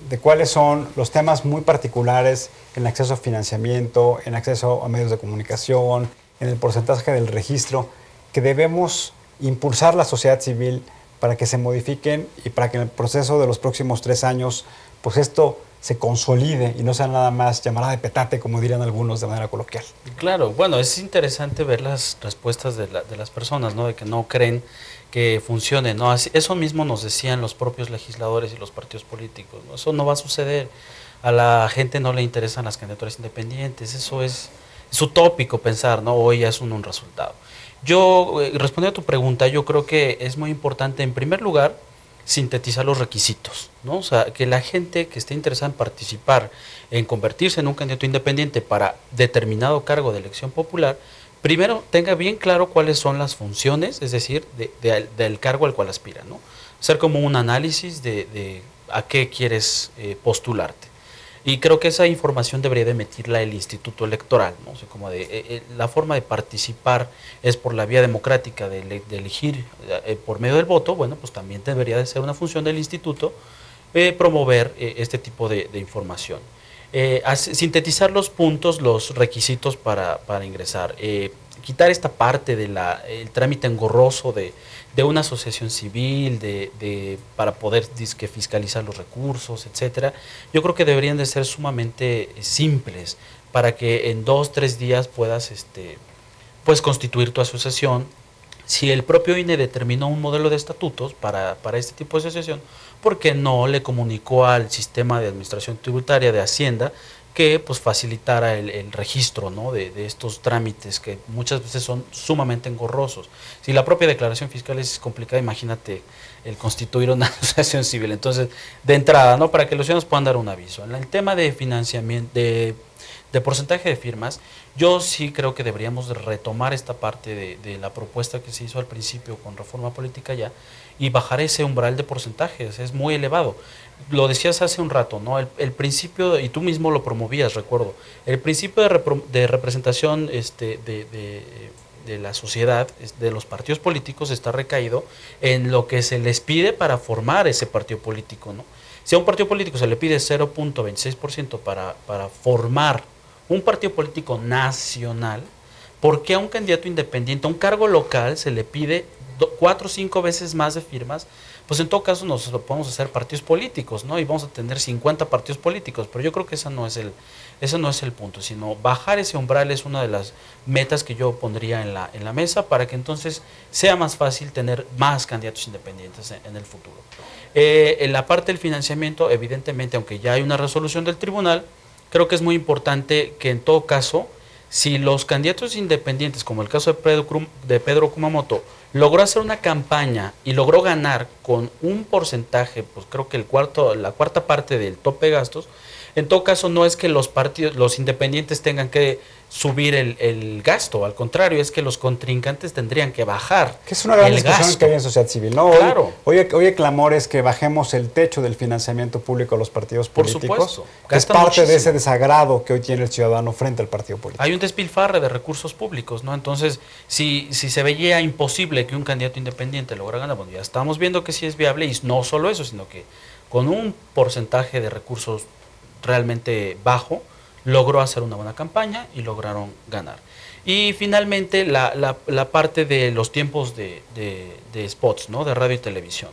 [SPEAKER 1] de cuáles son los temas muy particulares en el acceso a financiamiento, en acceso a medios de comunicación, en el porcentaje del registro, que debemos impulsar la sociedad civil para que se modifiquen y para que en el proceso de los próximos 3 años, pues esto se consolide y no sea nada más llamada de petate, como dirían algunos de manera coloquial?
[SPEAKER 10] Claro, bueno, es interesante ver las respuestas de las personas, ¿no? De que no creen que funcione, ¿no? Eso mismo nos decían los propios legisladores y los partidos políticos, ¿no? Eso no va a suceder. A la gente no le interesan las candidaturas independientes, eso es utópico pensar, ¿no? Hoy ya es un resultado. Yo, respondiendo a tu pregunta, yo creo que es muy importante, en primer lugar, sintetizar los requisitos, ¿no? O sea, que la gente que esté interesada en participar, en convertirse en un candidato independiente para determinado cargo de elección popular, primero tenga bien claro cuáles son las funciones, es decir, del cargo al cual aspira, ¿no? Hacer como un análisis de a qué quieres postularte. Y creo que esa información debería de emitirla el Instituto Electoral, ¿no? O sea, como la forma de participar es por la vía democrática de elegir por medio del voto. Bueno, pues también debería de ser una función del instituto promover este tipo de información. Sintetizar los puntos, los requisitos para ingresar. quitar esta parte de el trámite engorroso de una asociación civil, para poder fiscalizar los recursos, etcétera. Yo creo que deberían de ser sumamente simples para que en 2-3 días puedas pues constituir tu asociación. Si el propio INE determinó un modelo de estatutos para este tipo de asociación, ¿por qué no le comunicó al sistema de administración tributaria de Hacienda que pues facilitara el registro, ¿no?, de estos trámites que muchas veces son sumamente engorrosos? Si la propia declaración fiscal es complicada, imagínate el constituir una asociación civil. Entonces, de entrada, ¿no?, para que los ciudadanos puedan dar un aviso. En el tema de financiamiento, de porcentaje de firmas, yo sí creo que deberíamos retomar esta parte de la propuesta que se hizo al principio con reforma política ya, y bajar ese umbral de porcentajes. Es muy elevado. Lo decías hace un rato, ¿no? El principio, y tú mismo lo promovías, recuerdo, el principio de representación de la sociedad, de los partidos políticos, está recaído en lo que se les pide para formar ese partido político, ¿no? Si a un partido político se le pide 0.26% para formar un partido político nacional, ¿por qué a un candidato independiente, a un cargo local, se le pide 4 o 5 veces más de firmas? Pues en todo caso nos lo podemos hacer partidos políticos, ¿no? Y vamos a tener 50 partidos políticos, pero yo creo que ese no es el punto, sino bajar ese umbral es una de las metas que yo pondría en la mesa, para que entonces sea más fácil tener más candidatos independientes en el futuro. En la parte del financiamiento, evidentemente, aunque ya hay una resolución del tribunal, creo que es muy importante que en todo caso, si los candidatos independientes, como el caso de Pedro Kumamoto, logró hacer una campaña y logró ganar con un porcentaje, pues creo que la cuarta parte del tope de gastos, en todo caso no es que los independientes tengan que subir el gasto, al contrario, es que los contrincantes tendrían que bajar.
[SPEAKER 1] Que es una gran discusión que hay en sociedad civil, ¿no?
[SPEAKER 10] Claro.
[SPEAKER 1] Hoy el clamor es que bajemos el techo del financiamiento público a los partidos políticos.
[SPEAKER 10] Por supuesto.
[SPEAKER 1] Que es parte de ese desagrado que hoy tiene el ciudadano frente al partido político.
[SPEAKER 10] Hay un despilfarre de recursos públicos, ¿no? Entonces, si se veía imposible que un candidato independiente lograra ganar, bueno, ya estamos viendo que sí es viable, y no solo eso, sino que con un porcentaje de recursos realmente bajo, logró hacer una buena campaña y lograron ganar. Y finalmente la parte de los tiempos de spots, ¿no?, de radio y televisión,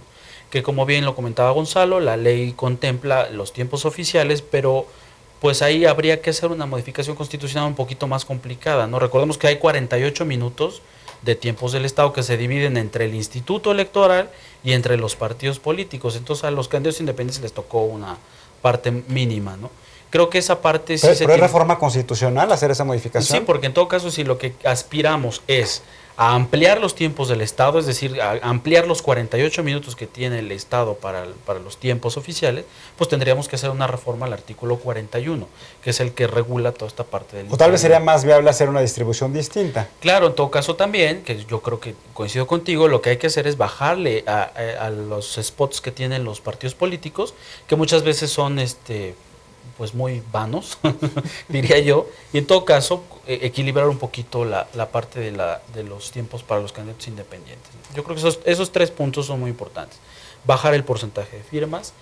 [SPEAKER 10] que como bien lo comentaba Gonzalo, la ley contempla los tiempos oficiales, pero pues ahí habría que hacer una modificación constitucional un poquito más complicada, ¿no? Recordemos que hay 48 minutos de tiempos del Estado que se dividen entre el Instituto Electoral y entre los partidos políticos. Entonces a los candidatos independientes les tocó una parte mínima, ¿no? Creo que esa parte sí
[SPEAKER 1] ¿Pero es reforma constitucional hacer esa modificación?
[SPEAKER 10] Sí, porque en todo caso, si lo que aspiramos es a ampliar los tiempos del Estado, es decir, a ampliar los 48 minutos que tiene el Estado para los tiempos oficiales, pues tendríamos que hacer una reforma al artículo 41, que es el que regula toda esta parte del...
[SPEAKER 1] O tal vez sería más viable hacer una distribución distinta.
[SPEAKER 10] Claro, en todo caso también, que yo creo que coincido contigo, lo que hay que hacer es bajarle a los spots que tienen los partidos políticos, que muchas veces son pues muy vanos, diría yo, y en todo caso equilibrar un poquito la parte de los tiempos para los candidatos independientes. Yo creo que esos 3 puntos son muy importantes. Bajar el porcentaje de firmas,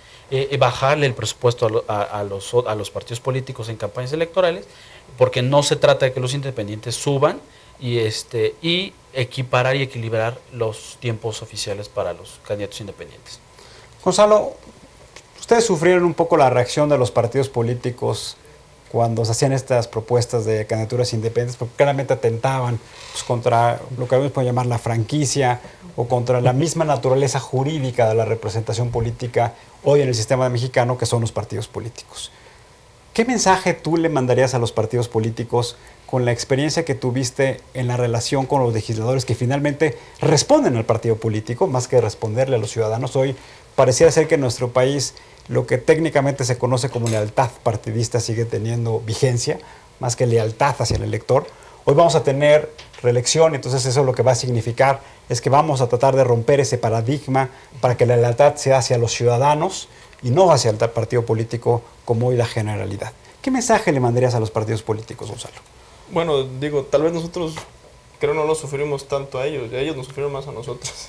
[SPEAKER 10] bajarle el presupuesto a los partidos políticos en campañas electorales, porque no se trata de que los independientes suban, y equiparar y equilibrar los tiempos oficiales para los candidatos independientes.
[SPEAKER 1] Gonzalo, ustedes sufrieron un poco la reacción de los partidos políticos cuando se hacían estas propuestas de candidaturas independientes, porque claramente atentaban pues, contra lo que podemos llamar la franquicia o contra la misma naturaleza jurídica de la representación política hoy en el sistema mexicano, que son los partidos políticos. ¿Qué mensaje tú le mandarías a los partidos políticos con la experiencia que tuviste en la relación con los legisladores que finalmente responden al partido político, más que responderle a los ciudadanos? Hoy pareciera ser que en nuestro país lo que técnicamente se conoce como lealtad partidista sigue teniendo vigencia, más que lealtad hacia el elector. Hoy vamos a tener reelección, entonces eso lo que va a significar es que vamos a tratar de romper ese paradigma para que la lealtad sea hacia los ciudadanos y no hacia el partido político como hoy la generalidad. ¿Qué mensaje le mandarías a los partidos políticos, Gonzalo?
[SPEAKER 11] Bueno, digo, tal vez nosotros creo no lo sufrimos tanto a ellos nos sufrieron más a nosotros.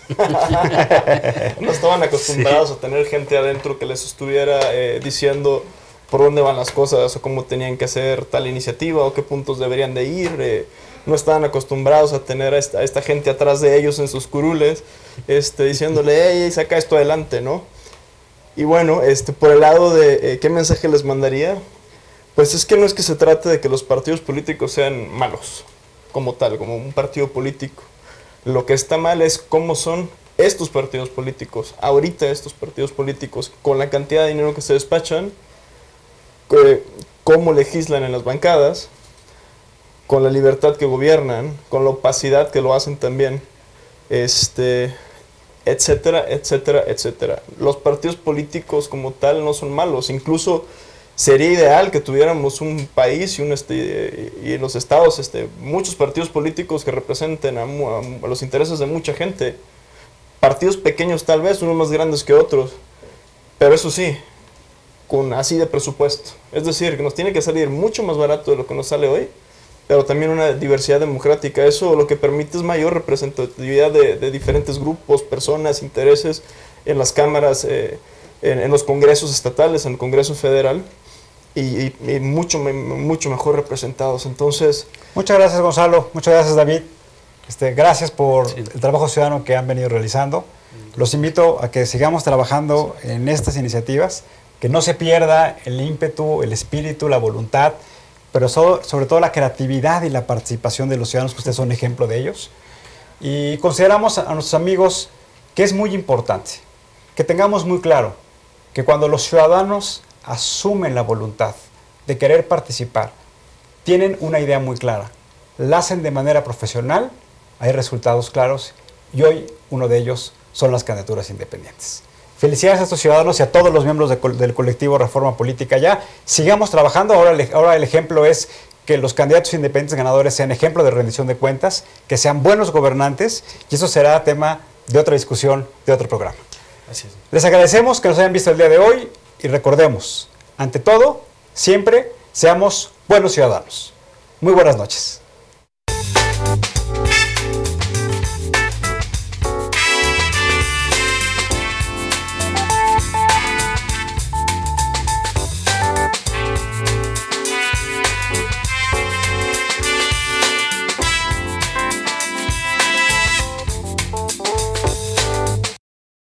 [SPEAKER 11] No estaban acostumbrados a tener gente adentro que les estuviera diciendo por dónde van las cosas o cómo tenían que hacer tal iniciativa o qué puntos deberían de ir. no estaban acostumbrados a tener a esta gente atrás de ellos en sus curules, diciéndole, hey, saca esto adelante, ¿no? Y bueno, por el lado de qué mensaje les mandaría, pues es que no es que se trate de que los partidos políticos sean malos, como tal, como un partido político. Lo que está mal es cómo son estos partidos políticos, ahorita estos partidos políticos, con la cantidad de dinero que se despachan, cómo legislan en las bancadas, con la libertad que gobiernan, con la opacidad que lo hacen también, etcétera, etcétera, etcétera. Los partidos políticos como tal no son malos, incluso sería ideal que tuviéramos un país y en los estados muchos partidos políticos que representen a los intereses de mucha gente. Partidos pequeños tal vez, unos más grandes que otros, pero eso sí, con así de presupuesto. Es decir, que nos tiene que salir mucho más barato de lo que nos sale hoy, pero también una diversidad democrática. Eso lo que permite es mayor representatividad de diferentes grupos, personas, intereses en las cámaras, en los congresos estatales, en el Congreso Federal, y mucho mejor representados. Entonces,
[SPEAKER 1] muchas gracias, Gonzalo. Muchas gracias, David. Gracias por el trabajo ciudadano que han venido realizando. Los invito a que sigamos trabajando en estas iniciativas, que no se pierda el ímpetu, el espíritu, la voluntad, pero sobre todo la creatividad y la participación de los ciudadanos, que ustedes son ejemplo de ellos. Y consideramos a nuestros amigos que es muy importante que tengamos muy claro que cuando los ciudadanos asumen la voluntad de querer participar, tienen una idea muy clara, la hacen de manera profesional, hay resultados claros, y hoy uno de ellos son las candidaturas independientes. Felicidades a estos ciudadanos y a todos los miembros del colectivo Reforma Política Ya. Sigamos trabajando. Ahora el ejemplo es que los candidatos independientes ganadores sean ejemplo de rendición de cuentas, que sean buenos gobernantes, y eso será tema de otra discusión, de otro programa.
[SPEAKER 10] Así es.
[SPEAKER 1] Les agradecemos que nos hayan visto el día de hoy y recordemos, ante todo, siempre seamos buenos ciudadanos. Muy buenas noches.